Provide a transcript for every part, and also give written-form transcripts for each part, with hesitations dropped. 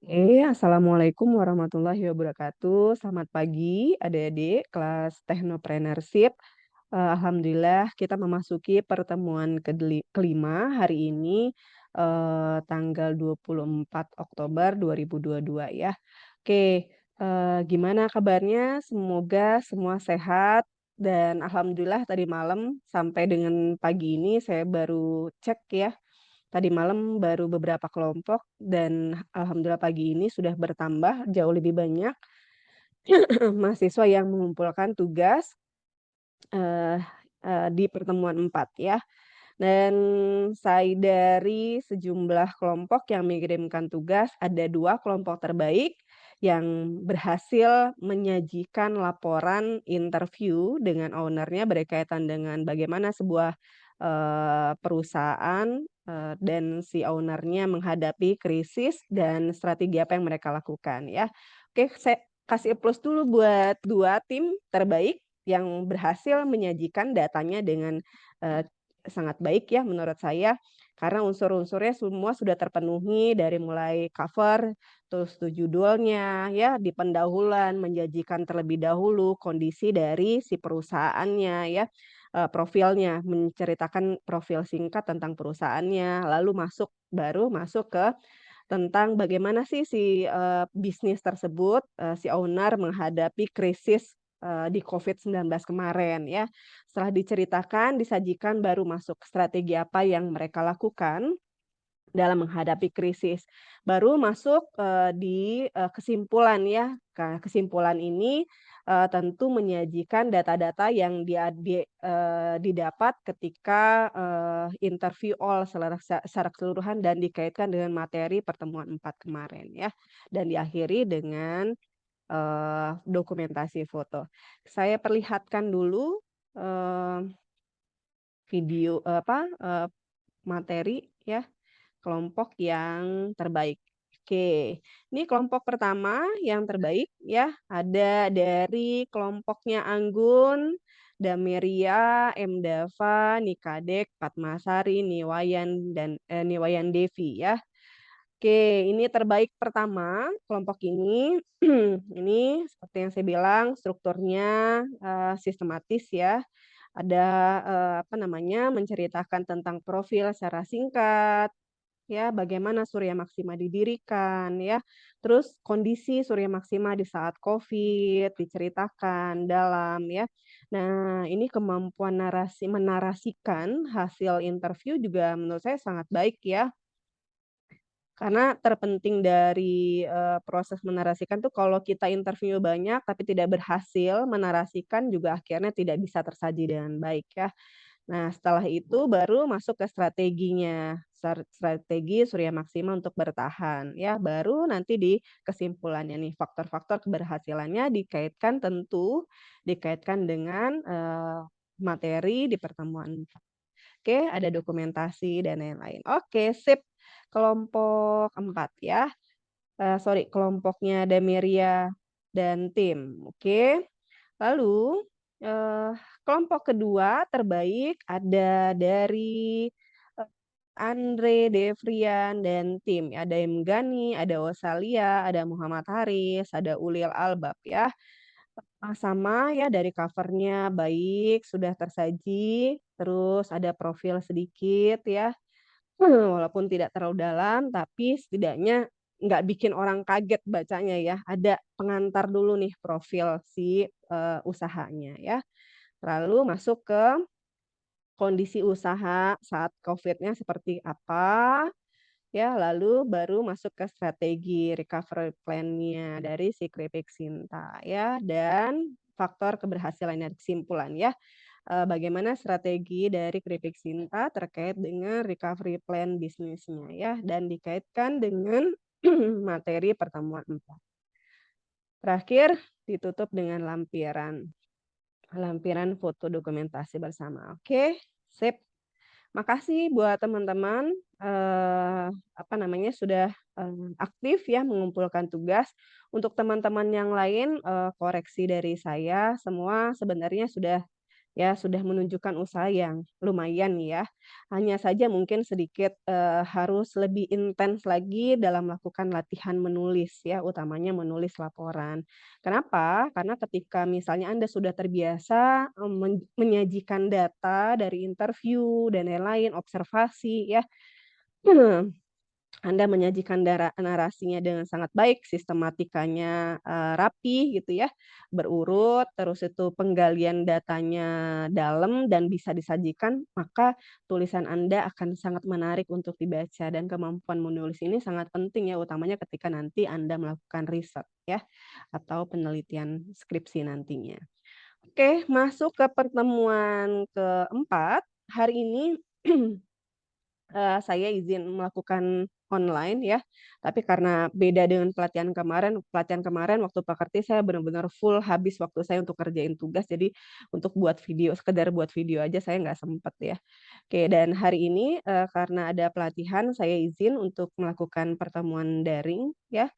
Assalamualaikum warahmatullahi wabarakatuh. Selamat pagi adik-adik kelas Teknopreneurship. Alhamdulillah kita memasuki pertemuan kelima hari ini, tanggal 24 Oktober 2022 ya. Oke, gimana kabarnya? Semoga semua sehat dan alhamdulillah tadi malam sampai dengan pagi ini saya baru cek ya. Tadi malam baru beberapa kelompok dan alhamdulillah pagi ini sudah bertambah jauh lebih banyak mahasiswa yang mengumpulkan tugas, eee di pertemuan 4 ya. Dan dari sejumlah kelompok yang mengirimkan tugas, ada 2 kelompok terbaik yang berhasil menyajikan laporan interview dengan owner-nya berkaitan dengan bagaimana sebuah, perusahaan, dan si owner-nya menghadapi krisis dan strategi apa yang mereka lakukan ya. Oke, saya kasih plus dulu buat 2 tim terbaik yang berhasil menyajikan datanya dengan, eee, sangat baik ya menurut saya, karena unsur-unsurnya semua sudah terpenuhi dari mulai cover, terus tuh judulnya ya, di pendahuluan menjanjikan terlebih dahulu kondisi dari si perusahaannya ya, profilnya, menceritakan profil singkat tentang perusahaannya, lalu baru masuk ke tentang bagaimana sih si, bisnis tersebut, si owner menghadapi krisis, di COVID-19 kemarin ya. Setelah diceritakan, disajikan, baru masuk strategi apa yang mereka lakukan dalam menghadapi krisis. Baru masuk, kesimpulan ya. Kesimpulan ini, tentu menyajikan data-data yang didapat ketika, interview all secara keseluruhan dan dikaitkan dengan materi pertemuan 4 kemarin ya, dan diakhiri dengan, dokumentasi foto. Saya perlihatkan dulu, eee, materi ya. Kelompok yang terbaik. Oke, ini kelompok pertama yang terbaik ya, ada dari kelompoknya Anggun, Dameria, Mdava, Nikadek, Fatmasari, Niwayan Devi ya. Oke, ini terbaik pertama, kelompok ini. Ini seperti yang saya bilang strukturnya, sistematis ya. Ada, menceritakan tentang profil secara singkat, ya, bagaimana Surya Maksima didirikan ya, terus kondisi Surya Maksima di saat Covid diceritakan dalam ya. Nah, ini kemampuan menarasikan hasil interview juga menurut saya sangat baik ya. Karena terpenting dari, proses menarasikan tuh kalau kita interview banyak tapi tidak berhasil menarasikan juga akhirnya tidak bisa tersaji dengan baik ya. Nah, setelah itu baru masuk ke strateginya, strategi Surya Maksima untuk bertahan ya, baru nanti di kesimpulannya nih, faktor-faktor keberhasilannya dikaitkan dengan, materi di pertemuan. Oke, ada dokumentasi dan lain-lain. Oke, sip. Kelompok 4 ya, kelompoknya Dameria dan tim, oke. Lalu, eee, kelompok kedua terbaik ada dari, Andre, Devrian, dan tim. Ada Gani, ada Osalia, ada Muhammad Haris, ada Ulil Albab ya. Sama ya dari cover-nya baik, sudah tersaji, terus ada profil sedikit ya. Walaupun tidak terlalu dalam, tapi setidaknya nggak bikin orang kaget bacanya ya. Ada pengantar dulu nih profil si, usahanya ya. Lalu masuk ke kondisi usaha saat Covid-nya seperti apa, ya, lalu baru masuk ke strategi recovery plan-nya dari si Kripik Sinta ya, dan faktor keberhasilannya, kesimpulan ya. Bagaimana strategi dari Kripik Sinta terkait dengan recovery plan bisnisnya ya, dan dikaitkan dengan materi pertemuan 4. Terakhir ditutup dengan lampiran lampiran foto dokumentasi bersama. Oke, sip. Makasih buat teman-teman, sudah, aktif ya mengumpulkan tugas. Untuk teman-teman yang lain, koreksi dari saya, semua sebenarnya sudah ya sudah menunjukkan usaha yang lumayan ya. Hanya saja mungkin sedikit, harus lebih intens lagi dalam melakukan latihan menulis ya, utamanya menulis laporan. Kenapa? Karena ketika misalnya Anda sudah terbiasa, menyajikan data dari interview dan lain-lain, observasi ya, Anda menyajikan narasinya dengan sangat baik, sistematikanya, rapi gitu ya, berurut, terus itu penggalian datanya dalam dan bisa disajikan, maka tulisan Anda akan sangat menarik untuk dibaca dan kemampuan menulis ini sangat penting ya, utamanya ketika nanti Anda melakukan riset ya, atau penelitian skripsi nantinya. Oke, masuk ke pertemuan keempat, hari ini saya izin melakukan online ya, tapi karena beda dengan pelatihan kemarin waktu Pekerti saya benar-benar full habis waktu saya untuk kerjain tugas, jadi untuk buat video, sekedar buat video aja saya nggak sempet ya. Oke, dan hari ini, karena ada pelatihan saya izin untuk melakukan pertemuan daring ya,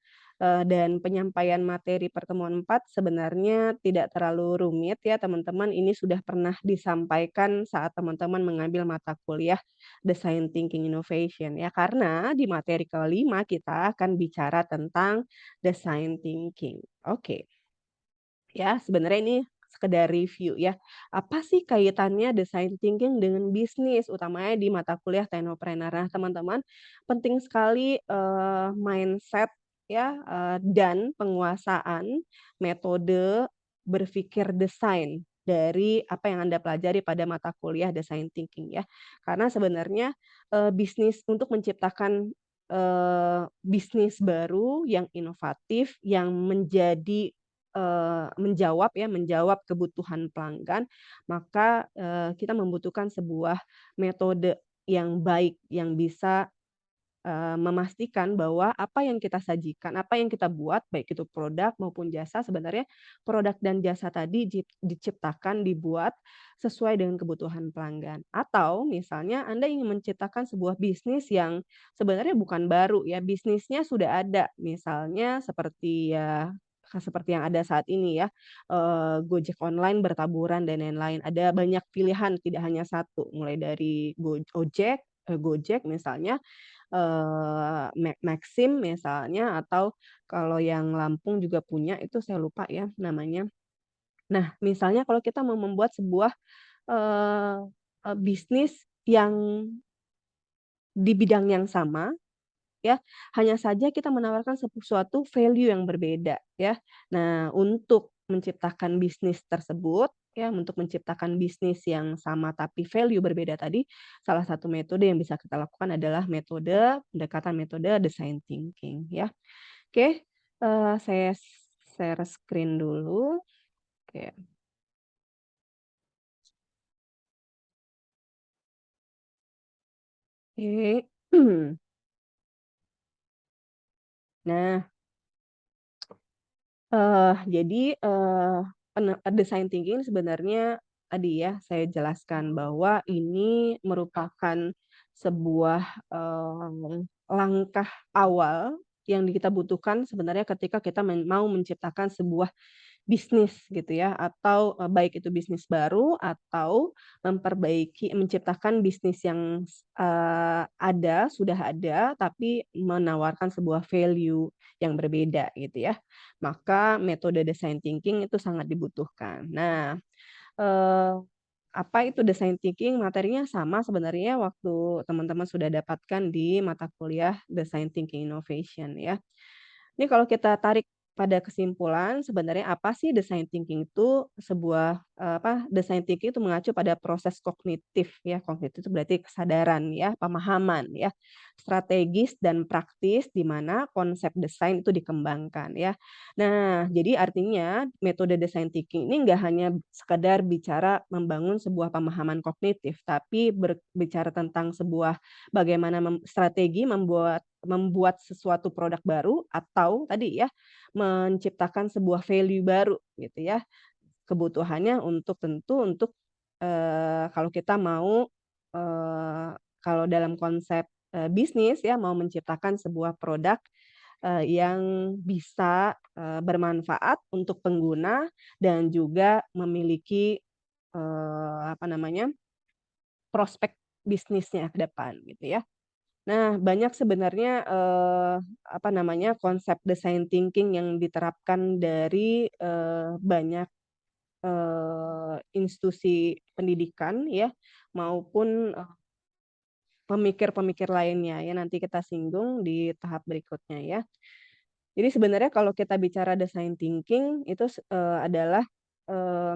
dan penyampaian materi pertemuan 4 sebenarnya tidak terlalu rumit ya teman-teman, ini sudah pernah disampaikan saat teman-teman mengambil mata kuliah Design Thinking Innovation ya, karena di materi kelima kita akan bicara tentang design thinking. Oke, ya sebenarnya ini sekedar review ya. Apa sih kaitannya design thinking dengan bisnis, utamanya di mata kuliah Teknopreneur. Nah teman-teman, penting sekali, mindset ya, dan penguasaan metode berpikir desain dari apa yang Anda pelajari pada mata kuliah design thinking ya. Karena sebenarnya, bisnis untuk menciptakan, bisnis baru yang inovatif, yang menjadi menjawab kebutuhan pelanggan, maka, kita membutuhkan sebuah metode yang baik, yang bisa, memastikan bahwa apa yang kita sajikan, apa yang kita buat, baik itu produk maupun jasa, sebenarnya produk dan jasa tadi diciptakan, dibuat sesuai dengan kebutuhan pelanggan. Atau misalnya Anda ingin menciptakan sebuah bisnis yang sebenarnya bukan baru ya, bisnisnya sudah ada, misalnya seperti ya seperti yang ada saat ini ya, Gojek online bertaburan dan lain-lain. Ada banyak pilihan, tidak hanya satu, mulai dari Gojek misalnya, Maxim misalnya, atau kalau yang Lampung juga punya itu saya lupa ya namanya. Nah, misalnya kalau kita mau membuat sebuah, eee bisnis yang di bidang yang sama ya, hanya saja kita menawarkan suatu value yang berbeda ya. Nah, untuk menciptakan bisnis tersebut ya, untuk menciptakan bisnis yang sama tapi value berbeda tadi, salah satu metode yang bisa kita lakukan adalah pendekatan metode design thinking ya. Oke, saya share screen dulu. Oke, oke. Nah, jadi, design thinking sebenarnya tadi ya saya jelaskan bahwa ini merupakan sebuah, langkah awal yang kita butuhkan sebenarnya ketika kita mau menciptakan sebuah bisnis gitu ya, atau, baik itu bisnis baru atau menciptakan bisnis yang sudah ada, tapi menawarkan sebuah value yang berbeda gitu ya. Maka metode design thinking itu sangat dibutuhkan. Nah, eee, apa itu design thinking? Materinya sama sebenarnya waktu teman-teman sudah dapatkan di mata kuliah Design Thinking Innovation ya. Ini kalau kita tarik pada kesimpulan sebenarnya apa sih design thinking itu sebuah, design thinking itu mengacu pada proses kognitif ya, kognitif itu berarti kesadaran ya, pemahaman ya, strategis dan praktis di mana konsep desain itu dikembangkan ya. Nah, jadi artinya metode design thinking ini nggak hanya sekedar bicara membangun sebuah pemahaman kognitif, tapi berbicara tentang sebuah bagaimana strategi membuat sesuatu produk baru atau tadi ya, menciptakan sebuah value baru gitu ya. Kebutuhannya untuk, kalau kita mau, kalau dalam konsep, bisnis ya, mau menciptakan sebuah produk, yang bisa, bermanfaat untuk pengguna dan juga memiliki apa namanya, prospek bisnisnya ke depan gitu ya. Nah, banyak sebenarnya, apa namanya, konsep design thinking yang diterapkan dari, banyak, institusi pendidikan ya, maupun, pemikir-pemikir lainnya ya, nanti kita singgung di tahap berikutnya ya. Jadi sebenarnya kalau kita bicara design thinking itu adalah, eee,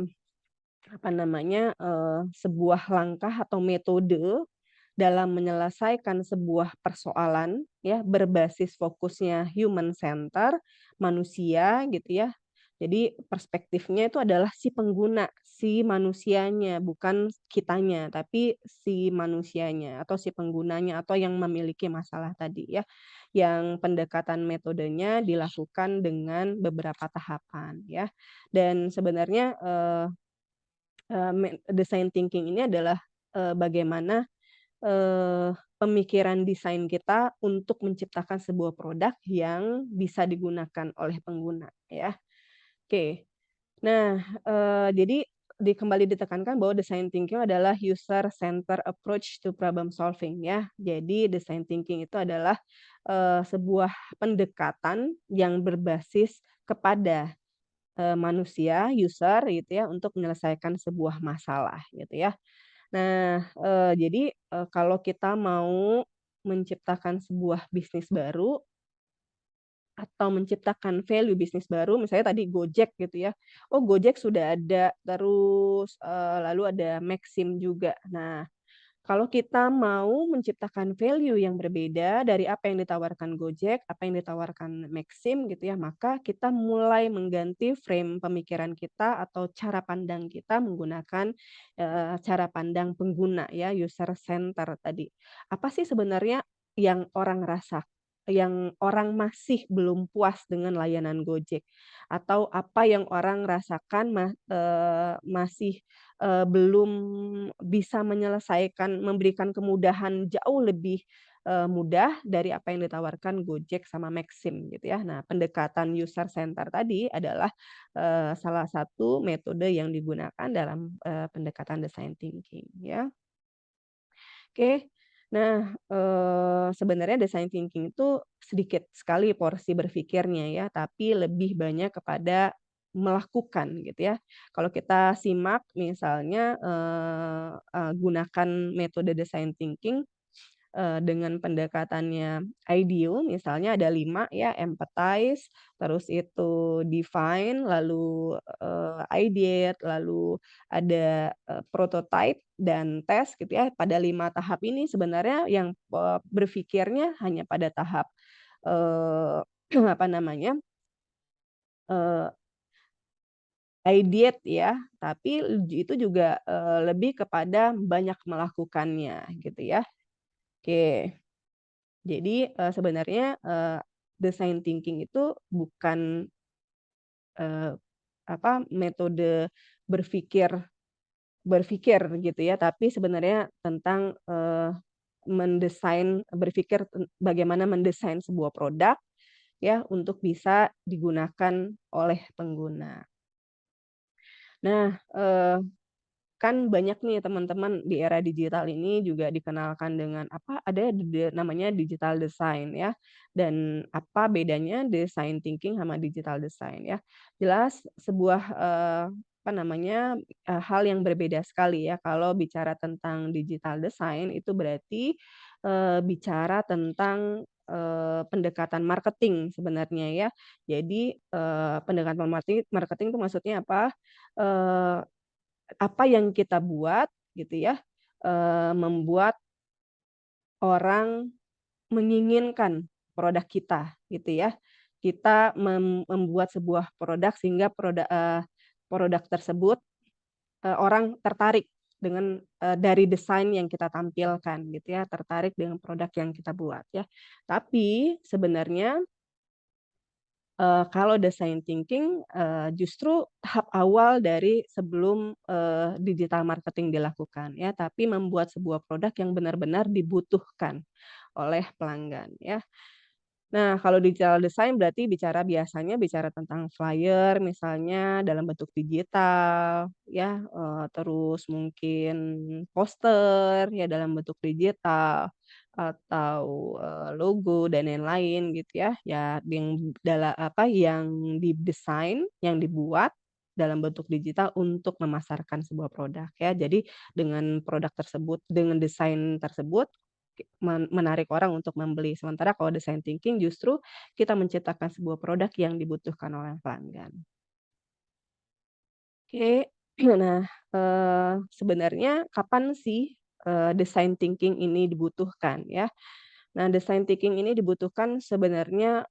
apa namanya, sebuah langkah atau metode dalam menyelesaikan sebuah persoalan ya, berbasis fokusnya human center, manusia gitu ya. Jadi perspektifnya itu adalah si pengguna, si manusianya, bukan kitanya, tapi si manusianya atau si penggunanya atau yang memiliki masalah tadi ya. Yang pendekatan metodenya dilakukan dengan beberapa tahapan ya. Dan sebenarnya, design thinking ini adalah, bagaimana pemikiran desain kita untuk menciptakan sebuah produk yang bisa digunakan oleh pengguna ya. Oke. Nah, jadi kembali ditekankan bahwa design thinking adalah user center approach to problem solving ya. Jadi design thinking itu adalah, sebuah pendekatan yang berbasis kepada, manusia, user gitu ya, untuk menyelesaikan sebuah masalah gitu ya. Nah, jadi, kalau kita mau menciptakan sebuah bisnis baru atau menciptakan value bisnis baru, misalnya tadi Gojek gitu ya. Oh, Gojek sudah ada, terus, lalu ada Maxim juga. Nah, kalau kita mau menciptakan value yang berbeda dari apa yang ditawarkan Gojek, apa yang ditawarkan Maxim gitu ya, maka kita mulai mengganti frame pemikiran kita atau cara pandang kita menggunakan, cara pandang pengguna ya, user center tadi. Apa sih sebenarnya yang orang yang orang masih belum puas dengan layanan Gojek? Atau apa yang orang rasakan masih belum bisa memberikan kemudahan jauh lebih, mudah dari apa yang ditawarkan Gojek sama Maxim gitu ya. Nah, pendekatan user center tadi adalah, salah satu metode yang digunakan dalam, pendekatan design thinking ya. Oke. Nah, sebenarnya design thinking itu sedikit sekali porsi berpikirnya ya, tapi lebih banyak kepada melakukan gitu ya. Kalau kita simak misalnya, gunakan metode design thinking dengan pendekatannya IDEO misalnya ada 5 ya, empathize, terus itu define, lalu, ideate, lalu ada, prototype dan test gitu ya. Pada 5 tahap ini sebenarnya yang, berpikirnya hanya pada tahap, eee, apa namanya, eee, ideate ya, tapi itu juga, lebih kepada banyak melakukannya gitu ya. Oke. Jadi, sebenarnya, design thinking itu bukan, eee, metode berpikir berpikir gitu ya, tapi sebenarnya tentang, berpikir bagaimana mendesain sebuah produk ya, untuk bisa digunakan oleh pengguna. Nah, kan banyak nih teman-teman di era digital ini juga dikenalkan dengan ada namanya digital design ya, dan apa bedanya design thinking sama digital design ya. Jelas sebuah, apa namanya, hal yang berbeda sekali ya kalau bicara tentang digital design itu berarti, bicara tentang, pendekatan marketing sebenarnya ya. Jadi, pendekatan marketing itu maksudnya apa, apa yang kita buat gitu ya, membuat orang menginginkan produk kita gitu ya. Kita membuat sebuah produk sehingga produk tersebut, orang tertarik dengan, dari desain yang kita tampilkan gitu ya, tertarik dengan produk yang kita buat ya. Tapi sebenarnya kalau design thinking, justru tahap awal dari sebelum, digital marketing dilakukan ya, tapi membuat sebuah produk yang benar-benar dibutuhkan oleh pelanggan ya. Nah, kalau digital design berarti biasanya bicara tentang flyer misalnya dalam bentuk digital ya, terus mungkin poster ya dalam bentuk digital, atau, logo dan lain-lain gitu ya, ya yang didesain, yang dibuat dalam bentuk digital untuk memasarkan sebuah produk ya. Jadi dengan produk tersebut, dengan desain tersebut menarik orang untuk membeli. Sementara kalau design thinking justru kita menciptakan sebuah produk yang dibutuhkan oleh pelanggan. Oke. Nah, sebenarnya kapan sih, design thinking ini dibutuhkan ya? Nah, design thinking ini dibutuhkan sebenarnya,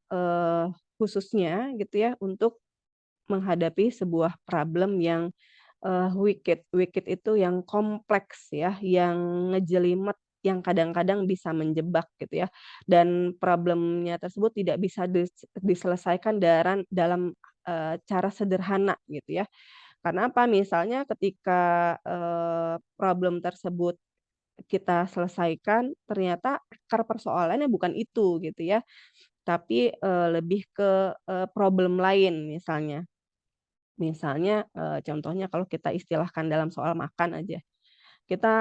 khususnya gitu ya untuk menghadapi sebuah problem yang, wicked. Wicked itu yang kompleks ya, yang ngejelimet, yang kadang-kadang bisa menjebak gitu ya. Dan problemnya tersebut tidak bisa diselesaikan dalam, cara sederhana gitu ya. Karena apa? Misalnya ketika, problem tersebut kita selesaikan, ternyata akar persoalannya bukan itu gitu ya, tapi, lebih ke, problem lain misalnya. Misalnya, contohnya kalau kita istilahkan dalam soal makan aja, kita,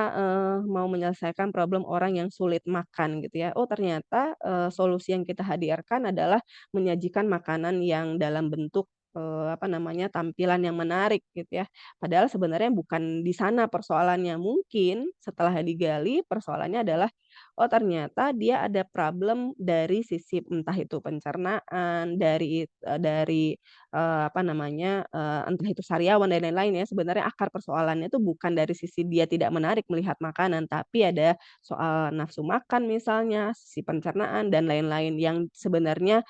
mau menyelesaikan problem orang yang sulit makan gitu ya. Oh ternyata, solusi yang kita hadirkan adalah menyajikan makanan yang dalam bentuk, apa namanya, tampilan yang menarik gitu ya. Padahal sebenarnya bukan di sana persoalannya. Mungkin setelah digali persoalannya adalah, oh ternyata dia ada problem dari sisi entah itu pencernaan, apa namanya, entah itu sariawan dan lain-lain ya, sebenarnya akar persoalannya itu bukan dari sisi dia tidak menarik melihat makanan, tapi ada soal nafsu makan misalnya, sisi pencernaan dan lain-lain yang sebenarnya,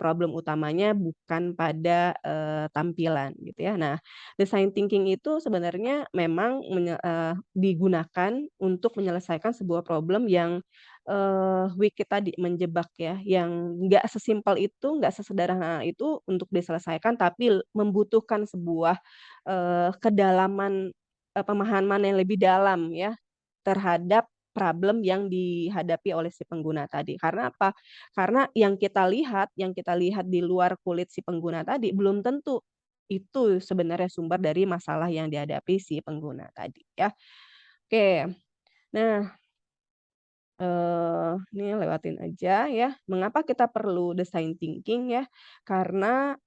problem utamanya bukan pada, tampilan gitu ya. Nah, design thinking itu sebenarnya memang digunakan untuk menyelesaikan sebuah problem yang, wicked tadi, menjebak ya, yang nggak sesimpel itu, nggak sesederhana itu untuk diselesaikan, tapi membutuhkan sebuah, kedalaman, pemahaman yang lebih dalam ya, terhadap problem yang dihadapi oleh si pengguna tadi. Karena apa? Karena yang kita lihat di luar kulit si pengguna tadi, belum tentu itu sebenarnya sumber dari masalah yang dihadapi si pengguna tadi ya. Oke, nah, ini lewatin aja ya. Mengapa kita perlu design thinking ya? Karena,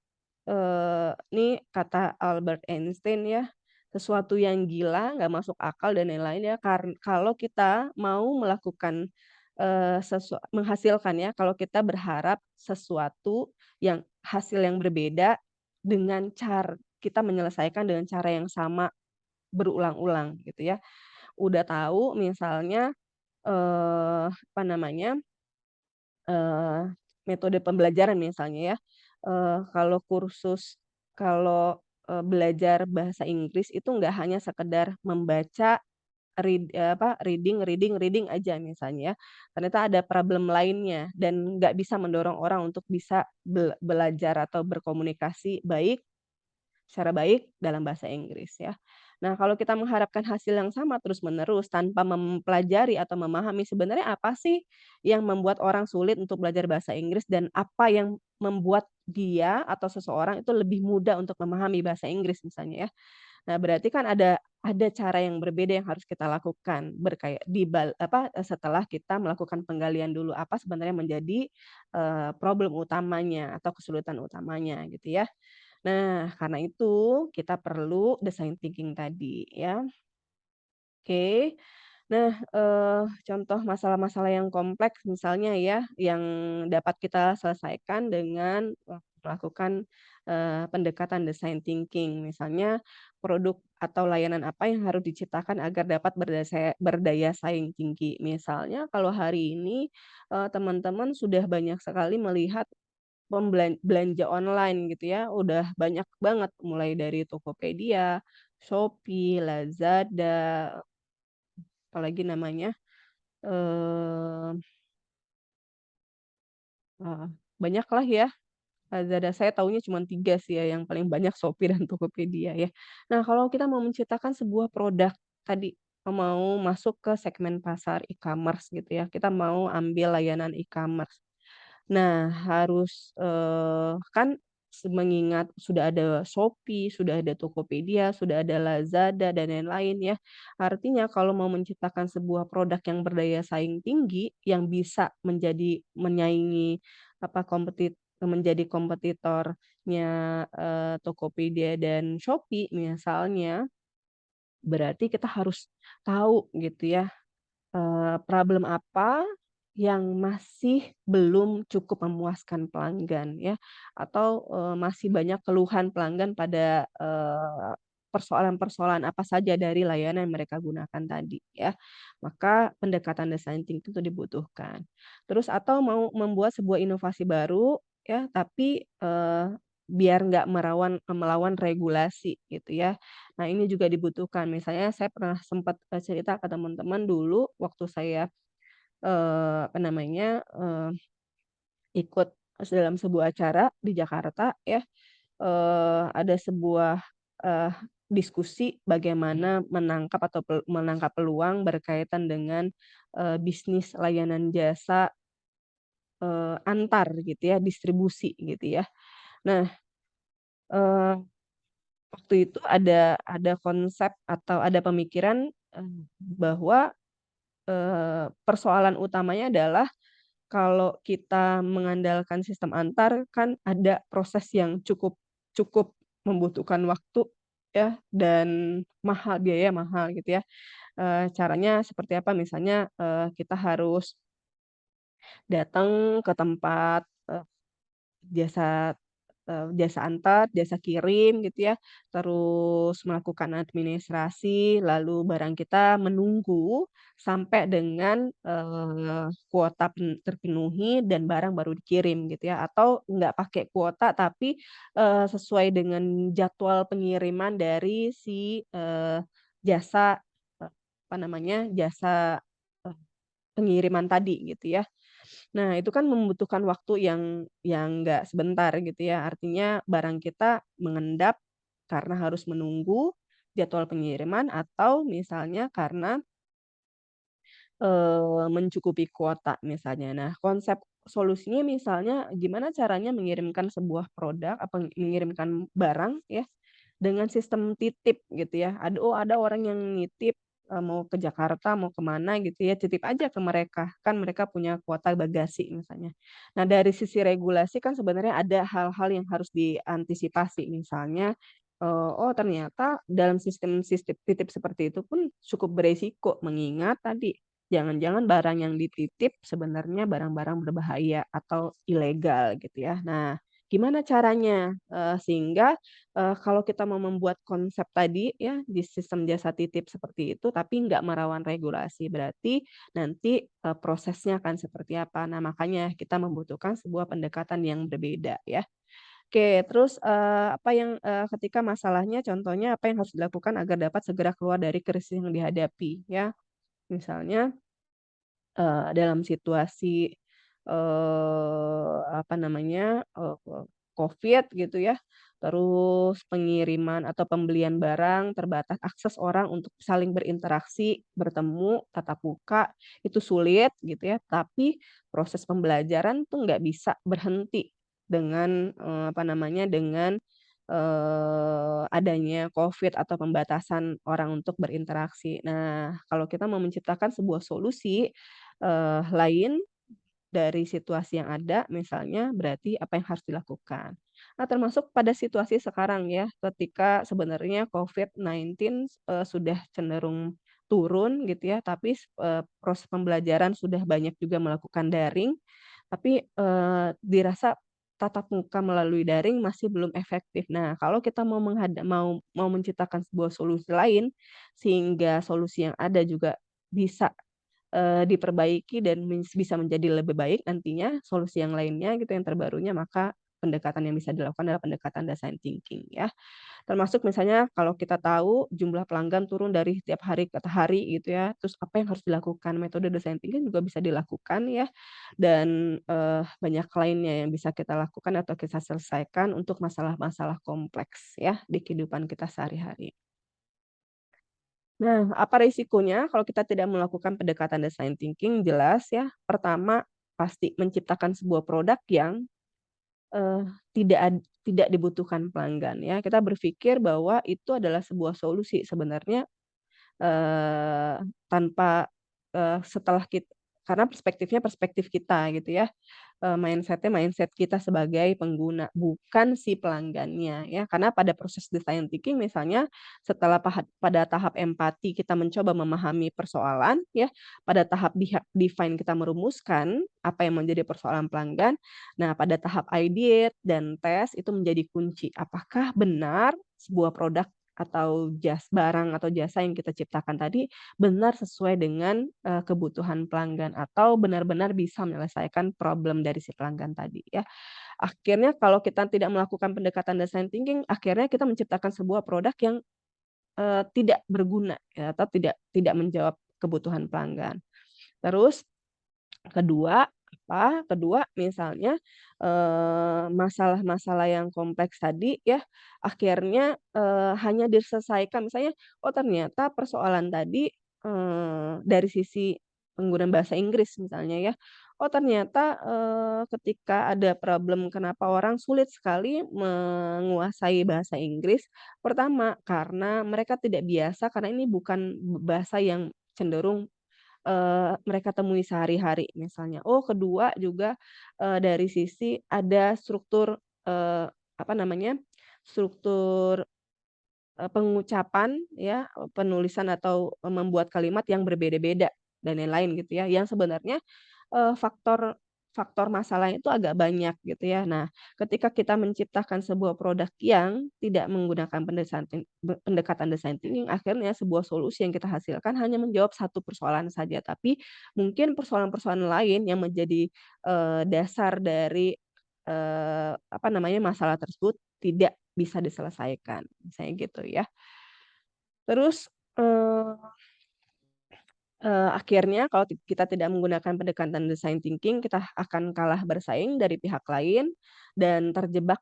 ini kata Albert Einstein ya, sesuatu yang gila, nggak masuk akal dan lain-lain ya, kalau kita mau melakukan, menghasilkan ya, kalau kita berharap sesuatu hasil yang berbeda dengan kita menyelesaikan dengan cara yang sama berulang-ulang gitu ya. Udah tahu misalnya, apa namanya, Eee, metode pembelajaran misalnya ya, kalau, belajar bahasa Inggris itu nggak hanya sekedar membaca, reading reading reading aja misalnya ya, ternyata ada problem lainnya dan nggak bisa mendorong orang untuk bisa belajar atau berkomunikasi secara baik dalam bahasa Inggris ya. Nah, kalau kita mengharapkan hasil yang sama terus-menerus tanpa mempelajari atau memahami sebenarnya apa sih yang membuat orang sulit untuk belajar bahasa Inggris dan apa yang membuat dia atau seseorang itu lebih mudah untuk memahami bahasa Inggris misalnya ya. Nah, berarti kan ada cara yang berbeda yang harus kita lakukan setelah kita melakukan penggalian dulu apa sebenarnya menjadi, problem utamanya atau kesulitan utamanya gitu ya. Nah, karena itu kita perlu design thinking tadi ya. Oke. Nah, contoh masalah-masalah yang kompleks misalnya ya, yang dapat kita selesaikan dengan melakukan, pendekatan design thinking. Misalnya produk atau layanan apa yang harus diciptakan agar dapat berdaya saing tinggi. Misalnya kalau hari ini, teman-teman sudah banyak sekali melihat belanja online gitu ya, udah banyak banget mulai dari Tokopedia, Shopee, Lazada, apalagi namanya, eee eee, banyaklah ya, Lazada saya tahunya cuma 3 sih ya yang paling banyak Shopee dan Tokopedia ya. Nah kalau kita mau menciptakan sebuah produk tadi, mau masuk ke segmen pasar e-commerce gitu ya, kita mau ambil layanan e-commerce. Nah, harus, kan mengingat sudah ada Shopee, sudah ada Tokopedia, sudah ada Lazada, dan lain-lain ya. Artinya kalau mau menciptakan sebuah produk yang berdaya saing tinggi, yang bisa menyaingi apa, menjadi kompetitornya, Tokopedia dan Shopee misalnya, berarti kita harus tahu gitu ya, problem apa yang masih belum cukup memuaskan pelanggan ya, atau, masih banyak keluhan pelanggan pada, persoalan-persoalan apa saja dari layanan yang mereka gunakan tadi ya. Maka pendekatan design thinking itu dibutuhkan. Terus atau mau membuat sebuah inovasi baru ya, tapi, biar nggak melawan regulasi gitu ya. Nah, ini juga dibutuhkan. Misalnya saya pernah sempat, cerita ke teman-teman dulu waktu saya, apa namanya, ikut dalam sebuah acara di Jakarta ya, ada sebuah, eee, diskusi bagaimana menangkap peluang berkaitan dengan, bisnis layanan jasa, antar gitu ya, distribusi gitu ya. Nah, eee, waktu itu ada konsep atau ada pemikiran, bahwa persoalan utamanya adalah kalau kita mengandalkan sistem antar kan ada proses yang cukup cukup membutuhkan waktu ya dan biaya mahal gitu ya. Caranya seperti apa misalnya, kita harus datang ke tempat, jasa jasa antar, jasa kirim gitu ya, terus melakukan administrasi, lalu barang kita menunggu sampai dengan, kuota terpenuhi dan barang baru dikirim gitu ya, atau nggak pakai kuota tapi, sesuai dengan jadwal pengiriman dari si, jasa, apa namanya, jasa, eee, pengiriman tadi gitu ya. Nah, itu kan membutuhkan waktu yang nggak sebentar gitu ya. Artinya barang kita mengendap karena harus menunggu jadwal pengiriman atau misalnya karena, mencukupi kuota misalnya. Nah, konsep solusinya misalnya gimana caranya mengirimkan sebuah produk, mengirimkan barang ya dengan sistem titip gitu ya. Ada orang yang nitip, mau ke Jakarta, mau ke mana gitu ya, titip aja ke mereka, kan mereka punya kuota bagasi misalnya. Nah, dari sisi regulasi kan sebenarnya ada hal-hal yang harus diantisipasi, misalnya, oh ternyata dalam sistem sistem titip seperti itu pun cukup beresiko, mengingat tadi, jangan-jangan barang yang dititip sebenarnya barang-barang berbahaya atau ilegal gitu ya. Nah, gimana caranya, sehingga kalau kita mau membuat konsep tadi ya, di sistem jasa titip seperti itu, tapi nggak merawan regulasi, berarti nanti, prosesnya akan seperti apa. Nah, makanya kita membutuhkan sebuah pendekatan yang berbeda ya. Oke, terus, apa yang, ketika masalahnya contohnya apa yang harus dilakukan agar dapat segera keluar dari krisis yang dihadapi ya. Misalnya dalam situasi, apa namanya, Covid gitu ya, terus pengiriman atau pembelian barang terbatas akses orang untuk saling berinteraksi, bertemu, tatap muka, itu sulit gitu ya, tapi proses pembelajaran tuh nggak bisa berhenti dengan, apa namanya, dengan, adanya Covid atau pembatasan orang untuk berinteraksi. Nah, kalau kita mau menciptakan sebuah solusi lain dari situasi yang ada misalnya berarti apa yang harus dilakukan. Nah, termasuk pada situasi sekarang ya, ketika sebenarnya COVID-19, sudah cenderung turun gitu ya, tapi proses pembelajaran sudah banyak juga melakukan daring, tapi, dirasa tatap muka melalui daring masih belum efektif. Nah, kalau kita mau menciptakan sebuah solusi lain, sehingga solusi yang ada juga bisa diperbaiki dan bisa menjadi lebih baik nantinya solusi yang lainnya gitu yang terbarunya, maka pendekatan yang bisa dilakukan adalah pendekatan design thinking ya. Termasuk misalnya kalau kita tahu jumlah pelanggan turun dari tiap hari ke hari gitu ya, terus apa yang harus dilakukan, metode design thinking juga bisa dilakukan ya, dan, banyak lainnya yang bisa kita lakukan atau kita selesaikan untuk masalah-masalah kompleks ya di kehidupan kita sehari-hari. Nah, apa resikonya kalau kita tidak melakukan pendekatan design thinking? Jelas ya, pertama, pasti menciptakan sebuah produk yang Eee, tidak dibutuhkan pelanggan ya. Kita berpikir bahwa itu adalah sebuah solusi sebenarnya, eee, tanpa, setelah karena perspektifnya perspektif kita gitu ya. Mindset-nya mindset kita sebagai pengguna, bukan si pelanggannya ya. Karena pada proses design thinking misalnya setelah pada tahap empati kita mencoba memahami persoalan ya, pada tahap define kita merumuskan apa yang menjadi persoalan pelanggan. Nah, pada tahap ideate dan tes itu menjadi kunci. Apakah benar sebuah produk atau barang atau jasa yang kita ciptakan tadi benar sesuai dengan, kebutuhan pelanggan atau benar-benar bisa menyelesaikan problem dari si pelanggan tadi ya. Akhirnya kalau kita tidak melakukan pendekatan design thinking, akhirnya kita menciptakan sebuah produk yang, tidak berguna ya atau tidak menjawab kebutuhan pelanggan. Terus kedua misalnya, masalah-masalah yang kompleks tadi ya, akhirnya, hanya diselesaikan misalnya, oh ternyata persoalan tadi, dari sisi penggunaan bahasa Inggris misalnya ya, oh ternyata, ketika ada problem kenapa orang sulit sekali menguasai bahasa Inggris, pertama karena mereka tidak biasa karena ini bukan bahasa yang cenderung mereka temui sehari-hari misalnya. Oh kedua juga, dari sisi ada struktur, apa namanya, struktur, pengucapan ya, penulisan atau, membuat kalimat yang berbeda-beda dan lain-lain gitu ya, yang sebenarnya faktor faktor masalahnya itu agak banyak gitu ya. Nah, ketika kita menciptakan sebuah produk yang tidak menggunakan pendekatan design thinking, akhirnya sebuah solusi yang kita hasilkan hanya menjawab satu persoalan saja, tapi mungkin persoalan-persoalan lain yang menjadi, dasar dari, apa namanya, masalah tersebut tidak bisa diselesaikan, misalnya gitu ya. Terus, eee akhirnya kalau kita tidak menggunakan pendekatan design thinking, kita akan kalah bersaing dari pihak lain dan terjebak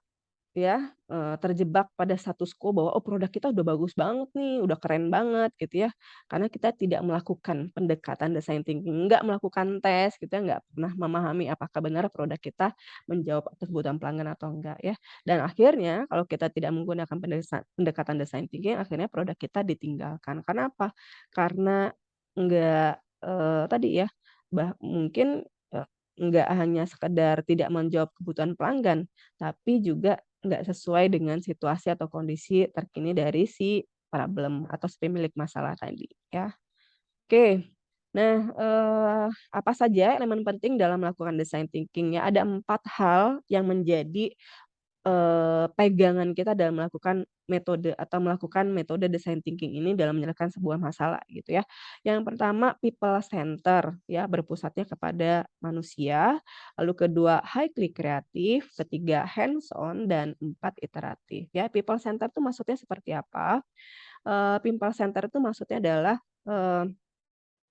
ya, terjebak pada status quo bahwa, "Oh produk kita udah bagus banget nih, udah keren banget," gitu ya. Karena kita tidak melakukan pendekatan design thinking, nggak melakukan tes gitu ya, nggak pernah memahami apakah benar produk kita menjawab kebutuhan pelanggan atau enggak ya. Dan akhirnya kalau kita tidak menggunakan pendekatan design thinking, akhirnya produk kita ditinggalkan. Karena apa? Karena nggak, tadi ya, mungkin, nggak hanya sekedar tidak menjawab kebutuhan pelanggan, tapi juga nggak sesuai dengan situasi atau kondisi terkini dari si problem atau si pemilik masalah tadi ya. Oke. Nah, apa saja elemen penting dalam melakukan design thinking ya? Ada 4 hal yang menjadi pegangan kita dalam melakukan metode atau melakukan metode design thinking ini dalam menyelesaikan sebuah masalah gitu ya. Yang pertama people center ya, berpusatnya kepada manusia, lalu kedua highly kreatif, ketiga hands on, dan empat iteratif ya. People center itu maksudnya seperti apa? People center itu maksudnya adalah,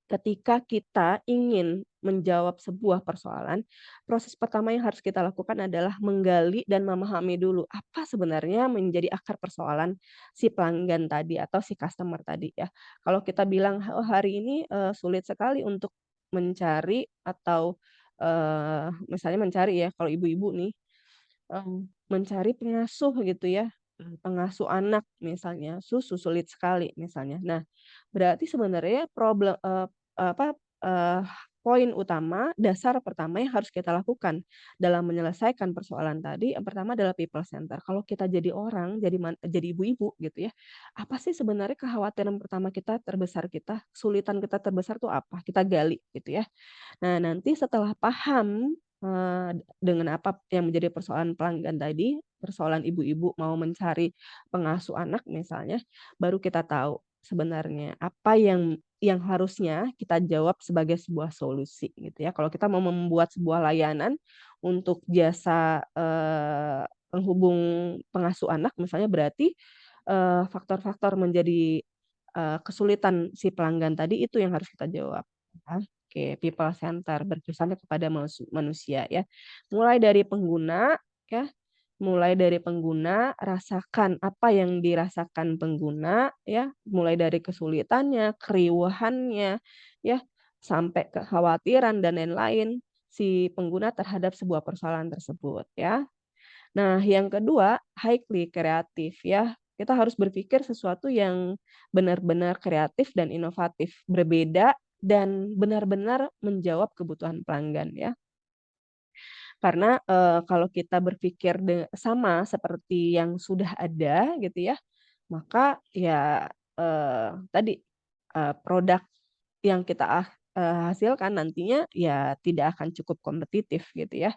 ketika kita ingin menjawab sebuah persoalan, proses pertama yang harus kita lakukan adalah menggali dan memahami dulu apa sebenarnya menjadi akar persoalan si pelanggan tadi atau si customer tadi ya. Kalau kita bilang, "Oh hari ini, sulit sekali untuk mencari atau," misalnya mencari ya kalau ibu-ibu nih, mencari pengasuh gitu ya, pengasuh anak misalnya, susu sulit sekali misalnya. Nah, berarti sebenarnya apa, eee, poin utama, dasar pertama yang harus kita lakukan dalam menyelesaikan persoalan tadi, yang pertama adalah people center. Kalau kita jadi orang, jadi ibu-ibu gitu ya, apa sih sebenarnya kekhawatiran pertama kita, terbesar kita, kesulitan kita terbesar tuh apa? Kita gali gitu ya. Nah, nanti setelah paham, dengan apa yang menjadi persoalan pelanggan tadi, persoalan ibu-ibu mau mencari pengasuh anak misalnya, baru kita tahu sebenarnya apa yang harusnya kita jawab sebagai sebuah solusi gitu ya. Kalau kita mau membuat sebuah layanan untuk jasa, penghubung pengasuh anak misalnya berarti, faktor-faktor menjadi, kesulitan si pelanggan tadi itu yang harus kita jawab. Oke, people center, berpusatnya kepada manusia ya. Mulai dari pengguna ya, mulai dari pengguna, rasakan apa yang dirasakan pengguna ya, mulai dari kesulitannya, keriuhannya ya, sampai kekhawatiran dan lain-lain. si pengguna terhadap sebuah persoalan tersebut ya. Nah, yang kedua, highly kreatif ya. Kita harus berpikir sesuatu yang benar-benar kreatif dan inovatif, berbeda dan benar-benar menjawab kebutuhan pelanggan ya. Karena, kalau kita berpikir sama seperti yang sudah ada gitu ya, maka ya, tadi, produk yang kita hasilkan nantinya ya tidak akan cukup kompetitif gitu ya.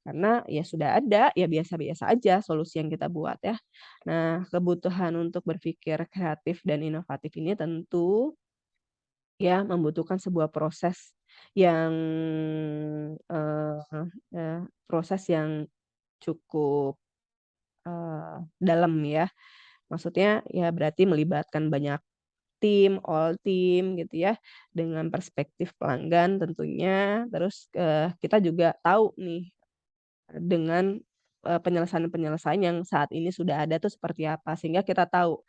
Karena ya sudah ada, ya biasa-biasa aja solusi yang kita buat ya. Nah, kebutuhan untuk berpikir kreatif dan inovatif ini tentu ya membutuhkan sebuah proses yang, proses yang cukup, dalam ya. Maksudnya ya berarti melibatkan banyak tim, all tim gitu ya, dengan perspektif pelanggan tentunya. Terus, kita juga tahu nih dengan, penyelesaian-penyelesaian yang saat ini sudah ada tuh seperti apa, sehingga kita tahu,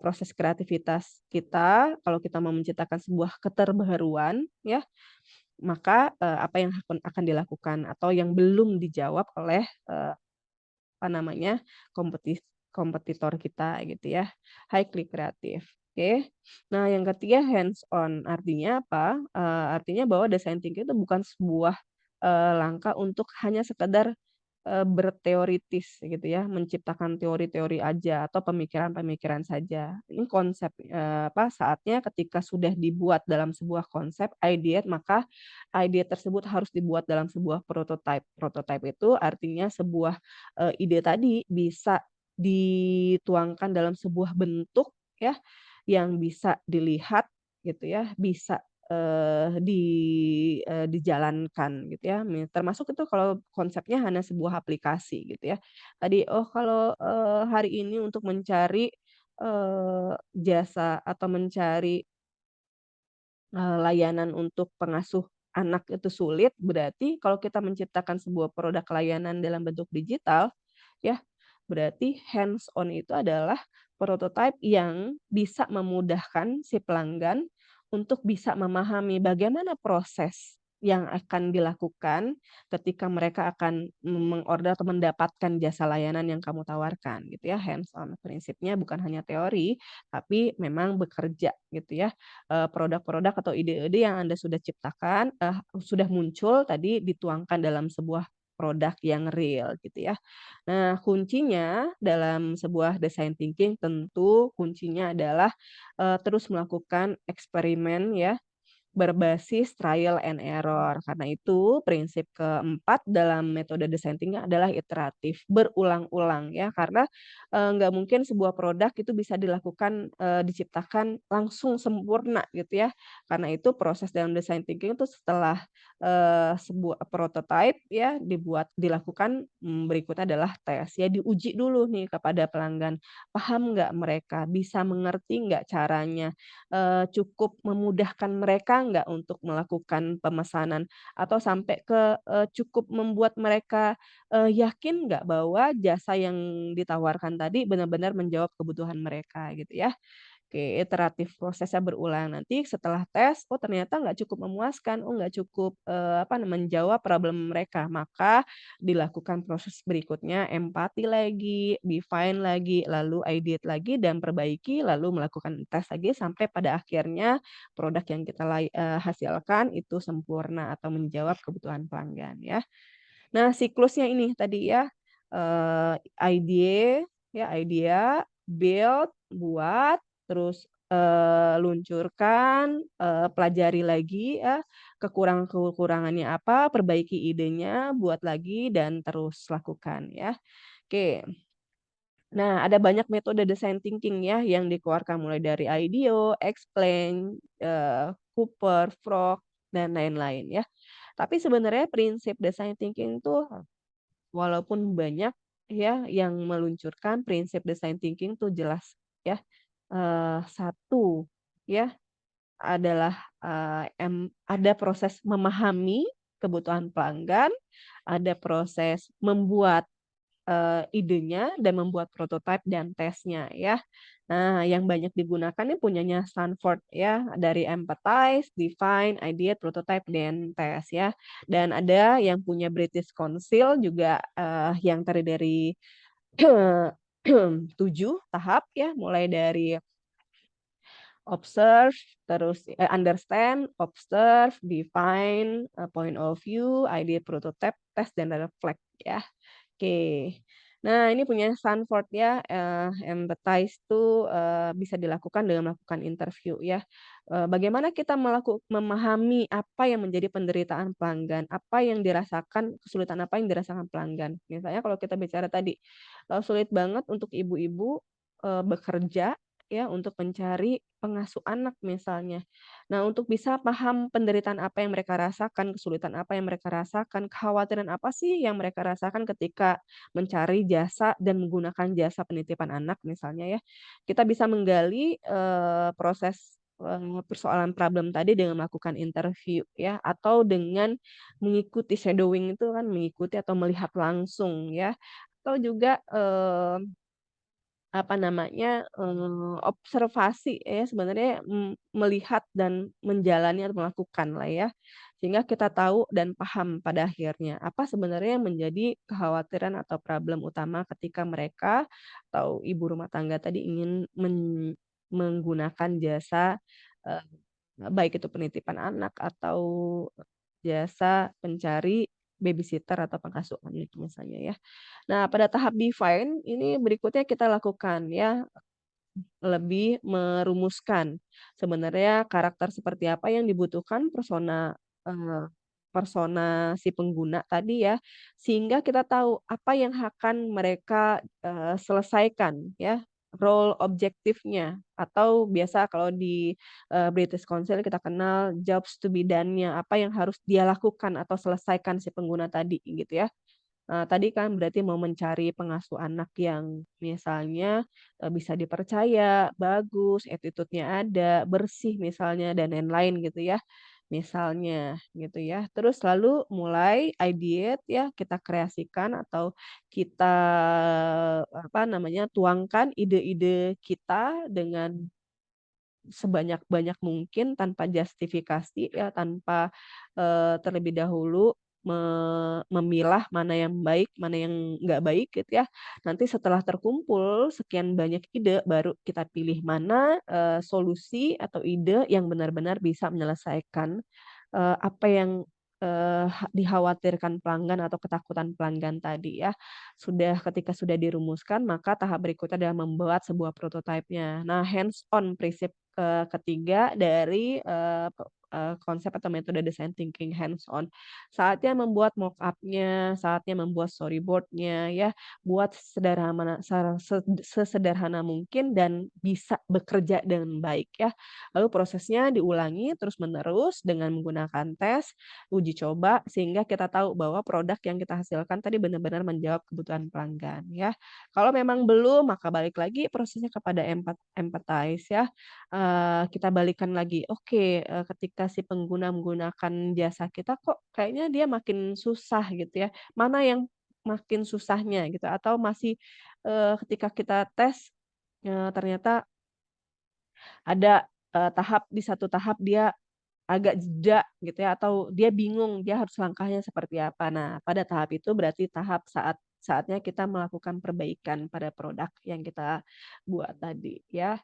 proses kreativitas kita kalau kita mau menciptakan sebuah keterbaruan ya, maka, apa yang akan dilakukan atau yang belum dijawab oleh, apa namanya, kompetitor kita gitu ya, highly kreatif, oke. Nah yang ketiga hands on, artinya apa? Artinya bahwa design thinking itu bukan sebuah, langkah untuk hanya sekedar, berteoritis gitu ya, menciptakan teori-teori aja atau pemikiran-pemikiran saja. Ini konsep, apa, saatnya ketika sudah dibuat dalam sebuah konsep, idea, maka idea tersebut harus dibuat dalam sebuah prototype. Prototype itu artinya sebuah ide tadi bisa dituangkan dalam sebuah bentuk ya, yang bisa dilihat gitu ya, bisa, dijalankan gitu ya. Termasuk itu kalau konsepnya hanya sebuah aplikasi gitu ya. Tadi, oh kalau, hari ini untuk mencari, jasa atau mencari layanan untuk pengasuh anak itu sulit, berarti kalau kita menciptakan sebuah produk layanan dalam bentuk digital, ya, berarti hands on itu adalah prototipe yang bisa memudahkan si pelanggan untuk bisa memahami bagaimana proses yang akan dilakukan ketika mereka akan mengorder atau mendapatkan jasa layanan yang kamu tawarkan gitu ya, hands on. Prinsipnya bukan hanya teori, tapi memang bekerja gitu ya. Produk-produk atau ide-ide yang Anda sudah ciptakan, sudah muncul tadi dituangkan dalam sebuah produk yang real gitu ya. Nah, kuncinya dalam sebuah design thinking tentu kuncinya adalah, terus melakukan eksperimen ya, berbasis trial and error. Karena itu prinsip keempat dalam metode design thinking adalah iteratif, berulang-ulang ya. Karena, nggak mungkin sebuah produk itu bisa dilakukan, diciptakan langsung sempurna gitu ya. Karena itu proses dalam design thinking itu setelah, sebuah prototype ya dilakukan, berikutnya adalah tes ya, diuji dulu nih kepada pelanggan. Paham nggak mereka? Bisa mengerti nggak caranya? Cukup memudahkan mereka nggak untuk melakukan pemesanan? Atau sampai ke, cukup membuat mereka, yakin nggak bahwa jasa yang ditawarkan tadi benar-benar menjawab kebutuhan mereka gitu ya. Oke, iteratif prosesnya berulang. Nanti setelah tes, oh ternyata nggak cukup memuaskan, oh nggak cukup, apa menjawab problem mereka, maka dilakukan proses berikutnya, empati lagi, define lagi, lalu ideate lagi dan perbaiki, lalu melakukan tes lagi sampai pada akhirnya produk yang kita hasilkan itu sempurna atau menjawab kebutuhan pelanggan ya. Nah, siklusnya ini tadi ya, idea ya, idea, build, buat, terus, luncurkan, pelajari lagi ya, kekurangannya apa, perbaiki idenya, buat lagi, dan terus lakukan ya. Oke. Nah, ada banyak metode design thinking ya yang dikeluarkan mulai dari IDEO, Explain, Cooper, Frog, dan lain-lain ya. Tapi sebenarnya prinsip design thinking tuh walaupun banyak ya yang meluncurkan prinsip design thinking tuh jelas ya, satu ya adalah, ada proses memahami kebutuhan pelanggan, ada proses membuat, idenya dan membuat prototipe dan tesnya ya. Nah, yang banyak digunakan nih punyanya Stanford ya, dari Empathize, Define, Ideate, Prototype, dan Test ya. Dan ada yang punya British Council juga, yang terdiri dari 7 tahap ya, mulai dari observe, terus understand, observe, define, point of view, ideate, prototype, test, dan reflect ya. Oke. Nah, ini punya Stanford ya, empathize tuh, bisa dilakukan dengan melakukan interview ya. Bagaimana kita memahami apa yang menjadi penderitaan pelanggan, apa yang dirasakan, kesulitan apa yang dirasakan pelanggan. Misalnya kalau kita bicara tadi, sulit banget untuk ibu-ibu, bekerja ya untuk mencari pengasuh anak misalnya. Nah, untuk bisa paham penderitaan apa yang mereka rasakan, kesulitan apa yang mereka rasakan, kekhawatiran apa sih yang mereka rasakan ketika mencari jasa dan menggunakan jasa penitipan anak misalnya ya. Kita bisa menggali, proses, persoalan problem tadi dengan melakukan interview ya, atau dengan mengikuti shadowing itu kan mengikuti atau melihat langsung ya, atau juga, apa namanya, observasi ya sebenarnya, melihat dan menjalani atau melakukan lah ya. Sehingga kita tahu dan paham pada akhirnya, apa sebenarnya yang menjadi kekhawatiran atau problem utama ketika mereka atau ibu rumah tangga tadi ingin menggunakan jasa, eee, baik itu penitipan anak atau jasa pencari babysitter atau pengasuh anak misalnya ya. Nah, pada tahap define ini berikutnya kita lakukan ya, lebih merumuskan sebenarnya karakter seperti apa yang dibutuhkan persona si pengguna tadi ya, sehingga kita tahu apa yang akan mereka, selesaikan ya, role objektifnya atau biasa kalau di, British Council kita kenal jobs to be done-nya, apa yang harus dia lakukan atau selesaikan si pengguna tadi gitu ya. Tadi kan berarti mau mencari pengasuh anak yang misalnya, bisa dipercaya, bagus, attitude-nya ada, bersih misalnya dan lain-lain gitu ya, misalnya gitu ya. Terus lalu mulai ideate ya, kita kreasikan atau kita, apa namanya, tuangkan ide-ide kita dengan sebanyak-banyak mungkin tanpa justifikasi ya, tanpa, terlebih dahulu memilah mana yang baik, mana yang nggak baik gitu ya. Nanti setelah terkumpul sekian banyak ide, baru kita pilih mana, solusi atau ide yang benar-benar bisa menyelesaikan, apa yang, dikhawatirkan pelanggan atau ketakutan pelanggan tadi ya. Ketika sudah dirumuskan, maka tahap berikutnya adalah membuat sebuah prototipe-nya. Nah, hands on prinsip, ketiga dari, konsep atau metode design thinking hands on. Saatnya membuat mock-up-nya, saatnya membuat storyboard-nya ya, buat sesederhana mungkin dan bisa bekerja dengan baik ya. Lalu prosesnya diulangi terus-menerus dengan menggunakan tes, uji coba, sehingga kita tahu bahwa produk yang kita hasilkan tadi benar-benar menjawab kebutuhan pelanggan ya. Kalau memang belum, maka balik lagi prosesnya kepada empathize ya, kita balikan lagi, oke, ketika si pengguna menggunakan jasa kita kok kayaknya dia makin susah gitu ya, mana yang makin susahnya gitu atau masih, ketika kita tes, ternyata ada, di satu tahap dia agak jeda gitu ya, atau dia bingung dia harus langkahnya seperti apa. Nah, pada tahap itu berarti saatnya kita melakukan perbaikan pada produk yang kita buat tadi ya.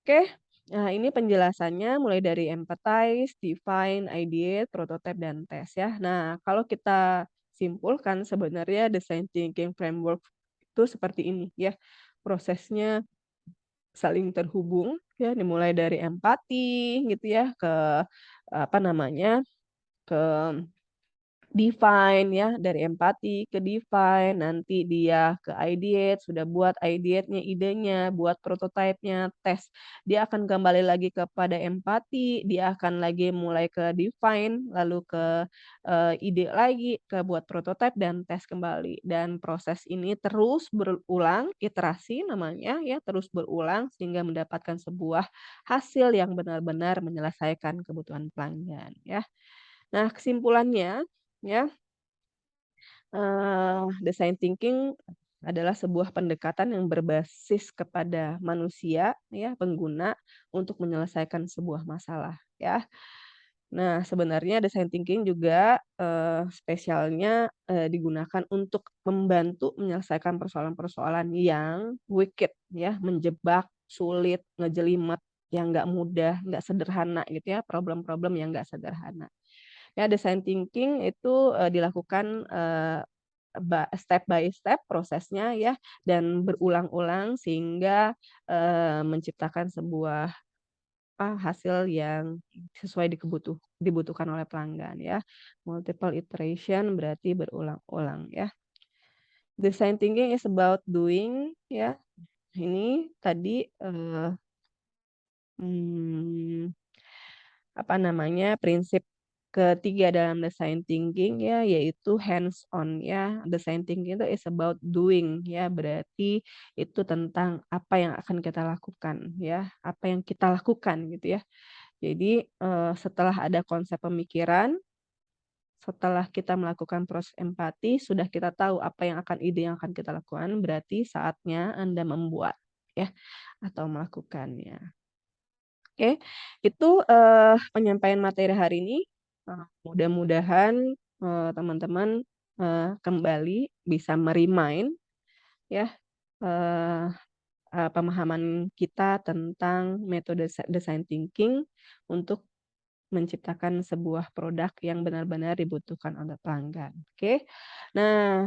Oke, nah ini penjelasannya mulai dari empathize, define, ideate, prototype, dan test ya. Nah, kalau kita simpulkan sebenarnya design thinking framework itu seperti ini ya, prosesnya saling terhubung ya, dimulai dari empati gitu ya, apa namanya, ke define ya, dari empati ke define, nanti dia ke ideate, sudah buat ideate-nya, idenya, buat prototipe-nya, tes. Dia akan kembali lagi kepada empati, dia akan lagi mulai ke define, lalu ke, ide lagi, ke buat prototipe dan tes kembali. Dan proses ini terus berulang, iterasi namanya ya, terus berulang sehingga mendapatkan sebuah hasil yang benar-benar menyelesaikan kebutuhan pelanggan ya. Nah kesimpulannya, ya, Design thinking adalah sebuah pendekatan yang berbasis kepada manusia ya, pengguna untuk menyelesaikan sebuah masalah ya. Nah, sebenarnya design thinking juga, spesialnya, digunakan untuk membantu menyelesaikan persoalan-persoalan yang wicked ya, menjebak, sulit, ngejelimet, yang nggak mudah, nggak sederhana gitu ya, problem-problem yang nggak sederhana. Ya, design thinking itu, dilakukan, step by step prosesnya ya, dan berulang-ulang sehingga, menciptakan sebuah hasil yang sesuai dibutuhkan oleh pelanggan ya. Multiple iteration berarti berulang-ulang ya. Design thinking is about doing ya. Ini tadi, mmm, apa namanya, prinsip ketiga dalam design thinking ya, yaitu hands on ya. Design thinking itu is about doing ya, berarti itu tentang apa yang akan kita lakukan ya, apa yang kita lakukan gitu ya. Jadi, setelah ada konsep pemikiran, setelah kita melakukan proses empati, sudah kita tahu apa yang akan ide yang akan kita lakukan, berarti saatnya Anda membuat ya, atau melakukannya. Oke, itu, penyampaian materi hari ini, mudah-mudahan, teman-teman, kembali bisa ya, eee pemahaman kita tentang metode design thinking untuk menciptakan sebuah produk yang benar-benar dibutuhkan oleh pelanggan, oke. Nah,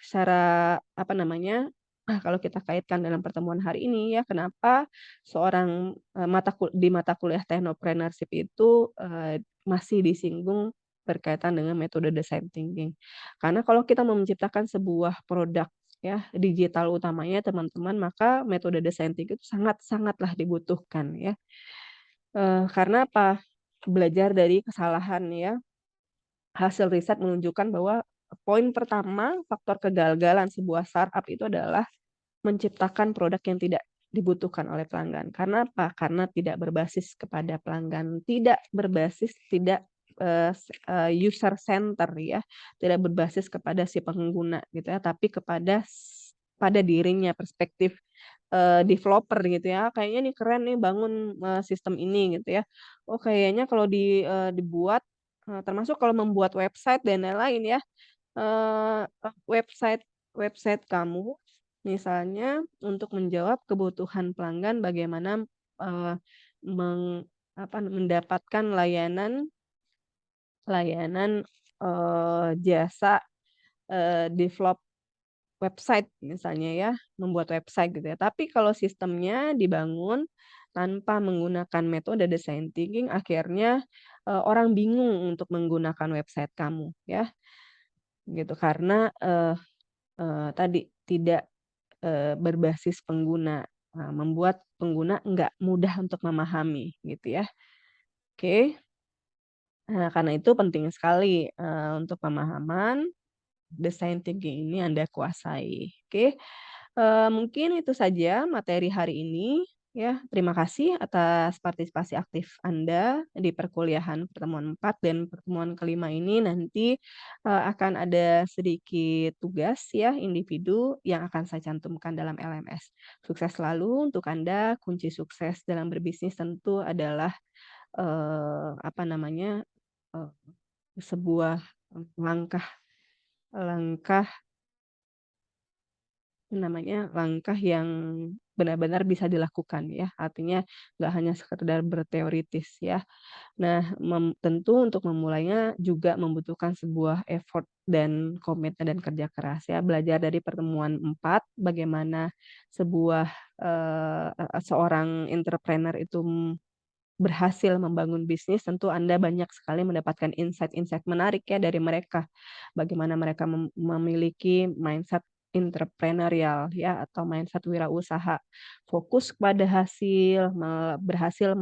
secara apa namanya, kalau kita kaitkan dalam pertemuan hari ini ya, kenapa seorang, di mata kuliah Technopreneurship itu, masih disinggung berkaitan dengan metode design thinking. Karena kalau kita mau menciptakan sebuah produk ya, digital utamanya teman-teman, maka metode design thinking itu sangat-sangatlah dibutuhkan ya. Karena apa? Belajar dari kesalahan ya. Hasil riset menunjukkan bahwa poin pertama faktor kegagalan sebuah startup itu adalah menciptakan produk yang tidak dibutuhkan oleh pelanggan. Karena apa? Karena tidak berbasis kepada pelanggan, tidak, user center ya, tidak berbasis kepada si pengguna gitu ya, tapi pada dirinya, perspektif, developer gitu ya, "Kayaknya nih keren nih bangun, sistem ini," gitu ya. "Oh kayaknya kalau dibuat," termasuk kalau membuat website dan lain-lain ya, website website kamu misalnya untuk menjawab kebutuhan pelanggan bagaimana, eee, mendapatkan layanan layanan, jasa, develop website misalnya ya, membuat website gitu ya. Tapi kalau sistemnya dibangun tanpa menggunakan metode design thinking akhirnya, orang bingung untuk menggunakan website kamu ya, gitu. Karena, tadi tidak, berbasis pengguna, membuat pengguna nggak mudah untuk memahami gitu ya. Oke, karena itu penting sekali, untuk pemahaman design thinking ini Anda kuasai. Oke, mungkin itu saja materi hari ini ya. Terima kasih atas partisipasi aktif Anda di perkuliahan pertemuan 4 dan pertemuan kelima ini nanti, akan ada sedikit tugas ya individu yang akan saya cantumkan dalam LMS. Sukses selalu untuk Anda, kunci sukses dalam berbisnis tentu adalah, apa namanya, eee, sebuah, langkah langkah langkah yang benar-benar bisa dilakukan ya, artinya nggak hanya sekedar berteoritis ya. Nah, tentu untuk memulainya juga membutuhkan sebuah effort dan komitmen dan kerja keras ya. Belajar dari pertemuan 4 bagaimana sebuah, seorang entrepreneur itu berhasil membangun bisnis, tentu Anda banyak sekali mendapatkan insight-insight menarik ya dari mereka. Bagaimana mereka memiliki mindset entrepreneurial ya atau mindset wirausaha. Fokus pada hasil, berhasil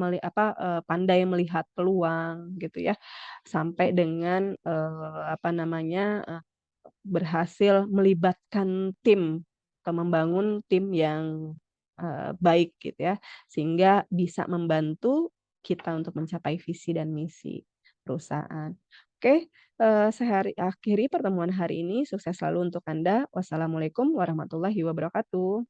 pandai melihat peluang gitu ya. Sampai dengan, berhasil melibatkan tim atau membangun tim yang, baik gitu ya, sehingga bisa membantu kita untuk mencapai visi dan misi perusahaan. Oke, akhiri pertemuan hari ini, sukses selalu untuk Anda. Wassalamualaikum warahmatullahi wabarakatuh.